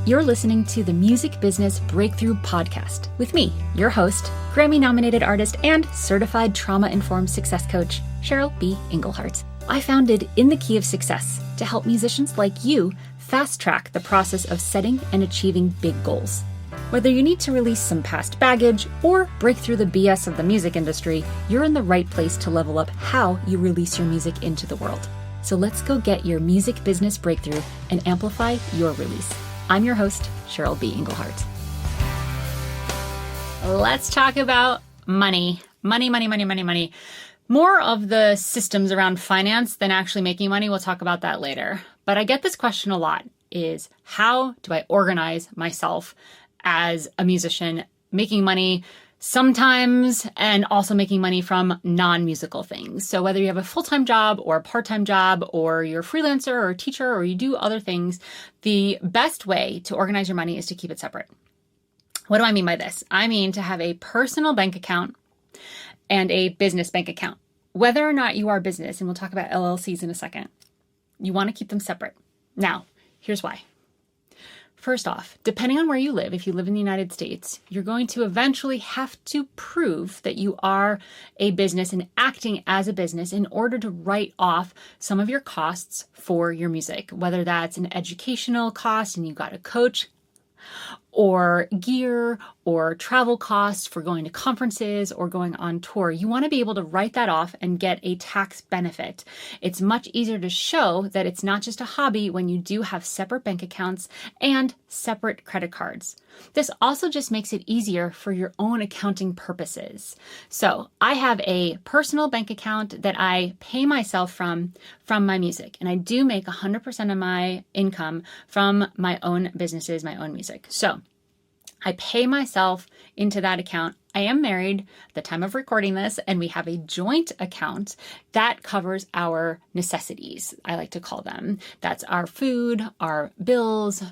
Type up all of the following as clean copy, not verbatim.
You're listening to the Music Business Breakthrough Podcast with me, your host, Grammy-nominated artist and certified trauma-informed success coach, Cheryl B. Engelhardt. I founded In the Key of Success to help musicians like you fast-track the process of setting and achieving big goals. Whether you need to release some past baggage or break through the BS of the music industry, you're in the right place to level up how you release your music into the world. So let's go get your music business breakthrough and amplify your release. I'm your host, Cheryl B. Engelhardt. Let's talk about money. Money. More of the systems around finance than actually making money. We'll talk about that later. But I get this question a lot, is how do I organize myself as a musician, making money sometimes and also making money from non-musical things. So whether you have a full-time job or a part-time job or you're a freelancer or a teacher or you do other things, the best way to organize your money is to keep it separate. What do I mean by this? I mean to have a personal bank account and a business bank account. Whether or not you are a business, and we'll talk about LLCs in a second, you want to keep them separate. Now, here's why. First off, depending on where you live, if you live in the United States, you're going to eventually have to prove that you are a business and acting as a business in order to write off some of your costs for your music, whether that's an educational cost and you got a coach, or gear or travel costs for going to conferences or going on tour. You want to be able to write that off and get a tax benefit. It's much easier to show that it's not just a hobby when you do have separate bank accounts and separate credit cards. This also just makes it easier for your own accounting purposes. So I have a personal bank account that I pay myself from my music, and I do make 100% of my income from my own businesses, my own music. So I pay myself into that account. I am married at the time of recording this, and we have a joint account that covers our necessities, I like to call them. That's our food, our bills,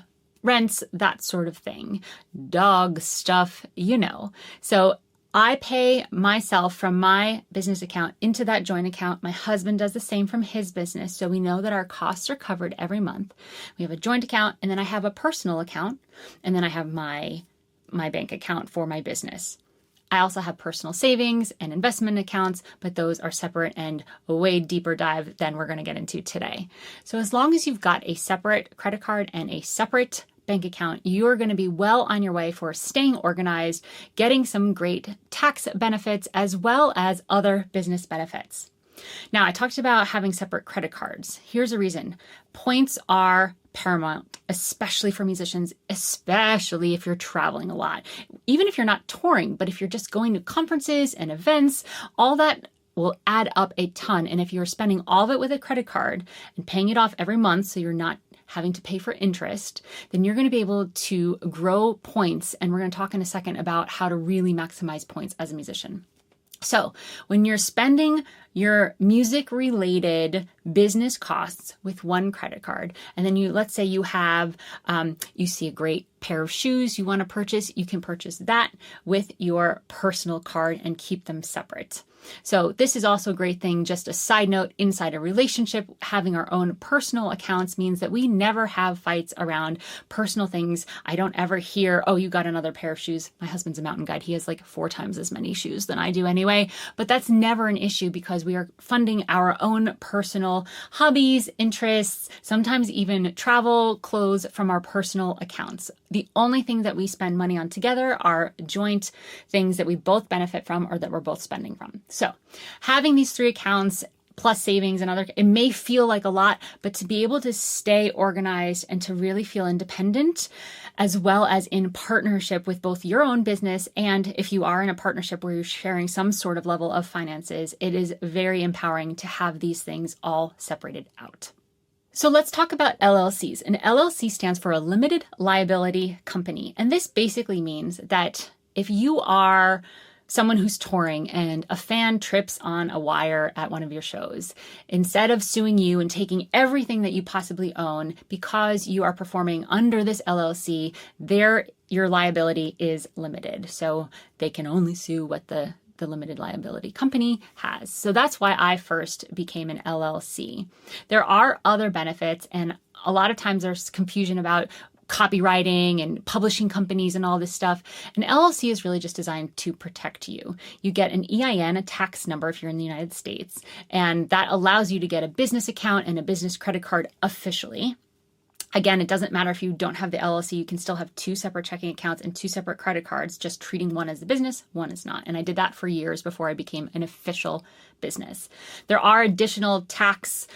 rents, that sort of thing. Dog stuff, you know. So I pay myself from my business account into that joint account. My husband does the same from his business. So we know that our costs are covered every month. We have a joint account, and then I have a personal account, and then I have my bank account for my business. I also have personal savings and investment accounts, but those are separate and a way deeper dive than we're going to get into today. So as long as you've got a separate credit card and a separate bank account, you're going to be well on your way for staying organized, getting some great tax benefits as well as other business benefits. Now, I talked about having separate credit cards. Here's a reason. Points are paramount, especially for musicians, especially if you're traveling a lot. Even if you're not touring, but if you're just going to conferences and events, all that will add up a ton. And if you're spending all of it with a credit card and paying it off every month so you're not having to pay for interest, then you're going to be able to grow points. And we're going to talk in a second about how to really maximize points as a musician. So when you're spending your music-related business costs with one credit card, and then let's say you have, you see a great pair of shoes you want to purchase, you can purchase that with your personal card and keep them separate. So this is also a great thing. Just a side note, inside a relationship, having our own personal accounts means that we never have fights around personal things. I don't ever hear, oh, you got another pair of shoes. My husband's a mountain guide. He has like 4 times as many shoes than I do anyway. But that's never an issue because we are funding our own personal hobbies, interests, sometimes even travel, clothes from our personal accounts. The only thing that we spend money on together are joint things that we both benefit from or that we're both spending from. So having these 3 accounts plus savings and other, it may feel like a lot, but to be able to stay organized and to really feel independent, as well as in partnership with both your own business and if you are in a partnership where you're sharing some sort of level of finances, it is very empowering to have these things all separated out. So let's talk about LLCs. An LLC stands for a limited liability company. And this basically means that if you are someone who's touring and a fan trips on a wire at one of your shows, instead of suing you and taking everything that you possibly own because you are performing under this LLC, your liability is limited. So they can only sue what the limited liability company has. So that's why I first became an LLC. There are other benefits, and a lot of times there's confusion about copywriting and publishing companies and all this stuff. An LLC is really just designed to protect you. You get an EIN, a tax number if you're in the United States, and that allows you to get a business account and a business credit card officially. Again, it doesn't matter if you don't have the LLC, you can still have 2 separate checking accounts and 2 separate credit cards, just treating one as a business, one is not. And I did that for years before I became an official business. There are additional tax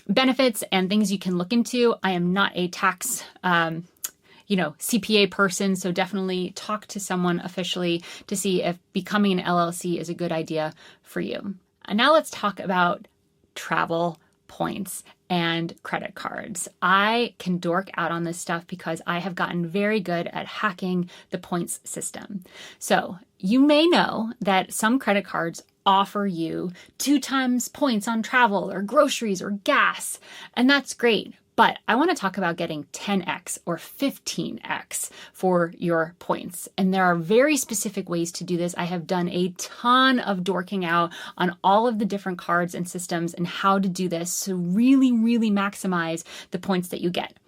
benefits and things you can look into. I am not a tax CPA person, so definitely talk to someone officially to see if becoming an LLC is a good idea for you. And now let's talk about travel points and credit cards. I can dork out on this stuff because I have gotten very good at hacking the points system. So you may know that some credit cards offer you 2 times points on travel or groceries or gas, and that's great. But I want to talk about getting 10x or 15x for your points. And there are very specific ways to do this. I have done a ton of dorking out on all of the different cards and systems and how to do this to really, really maximize the points that you get.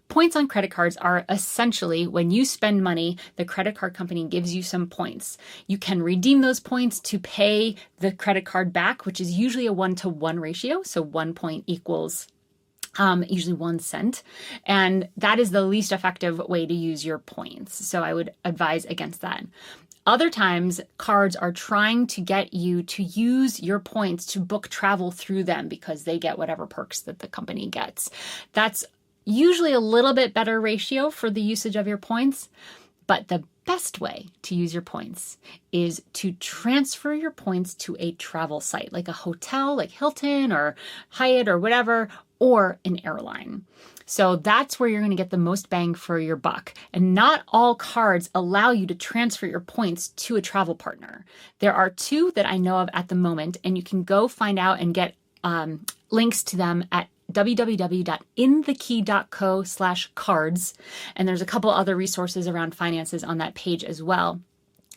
Points on credit cards are essentially when you spend money, the credit card company gives you some points. You can redeem those points to pay the credit card back, which is usually a 1-to-1 ratio. So 1 point equals usually 1 cent. And that is the least effective way to use your points. So I would advise against that. Other times, cards are trying to get you to use your points to book travel through them because they get whatever perks that the company gets. That's usually a little bit better ratio for the usage of your points. But the best way to use your points is to transfer your points to a travel site, like a hotel, like Hilton or Hyatt or whatever, or an airline. So that's where you're going to get the most bang for your buck. And not all cards allow you to transfer your points to a travel partner. There are 2 that I know of at the moment, and you can go find out and get links to them at www.inthekey.co/cards. And there's a couple other resources around finances on that page as well.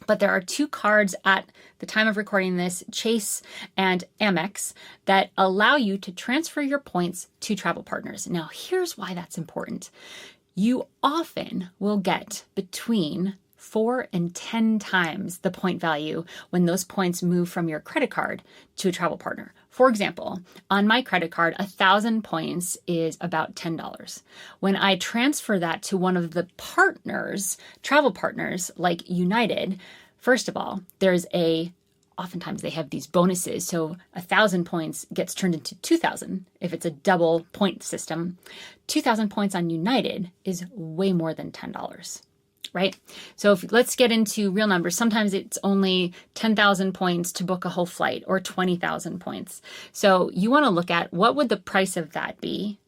But there are 2 cards at the time of recording this, Chase and Amex, that allow you to transfer your points to travel partners. Now, here's why that's important. You often will get between 4 and 10 times the point value when those points move from your credit card to a travel partner. For example, on my credit card, 1,000 points is about $10. When I transfer that to one of the partners, travel partners like United, first of all, oftentimes they have these bonuses. So 1,000 points gets turned into 2,000 if it's a double point system. 2,000 points on United is way more than $10. Right? So let's get into real numbers. Sometimes it's only 10,000 points to book a whole flight or 20,000 points. So you want to look at what would the price of that be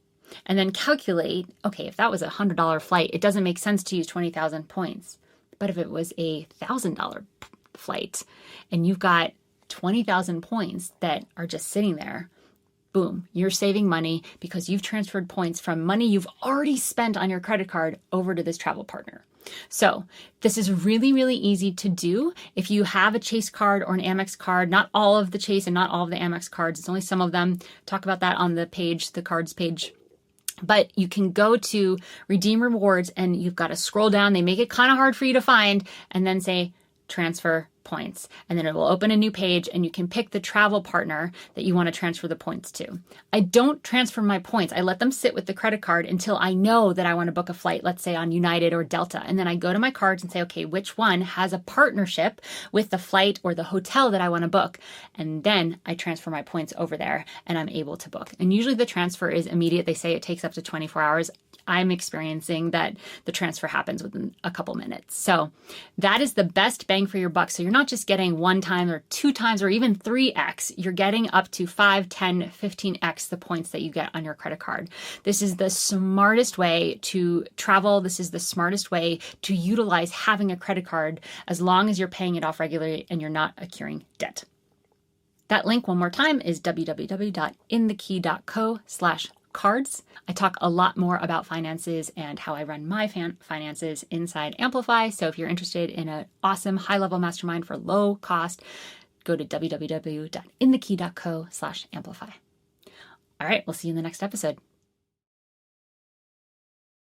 and then calculate, okay, if that was a $100 flight, it doesn't make sense to use 20,000 points. But if it was a $1,000 flight and you've got 20,000 points that are just sitting there, boom, you're saving money because you've transferred points from money you've already spent on your credit card over to this travel partner. So this is really, really easy to do. If you have a Chase card or an Amex card, not all of the Chase and not all of the Amex cards, it's only some of them. Talk about that on the page, the cards page. But you can go to redeem rewards and you've got to scroll down. They make it kind of hard for you to find and then say transfer points. And then it will open a new page and you can pick the travel partner that you want to transfer the points to. I don't transfer my points. I let them sit with the credit card until I know that I want to book a flight, let's say on United or Delta. And then I go to my cards and say, okay, which one has a partnership with the flight or the hotel that I want to book? And then I transfer my points over there and I'm able to book. And usually the transfer is immediate. They say it takes up to 24 hours. I'm experiencing that the transfer happens within a couple minutes. So that is the best bang for your buck. So you're not just getting 1 time or 2 times or even 3x. You're getting up to 5, 10, 15x the points that you get on your credit card. This is the smartest way to travel. This is the smartest way to utilize having a credit card as long as you're paying it off regularly and you're not accruing debt. That link one more time is www.inthekey.co/cards. I talk a lot more about finances and how I run my finances inside Amplify. So if you're interested in an awesome high-level mastermind for low cost, go to www.inthekey.co/amplify. All right, we'll see you in the next episode.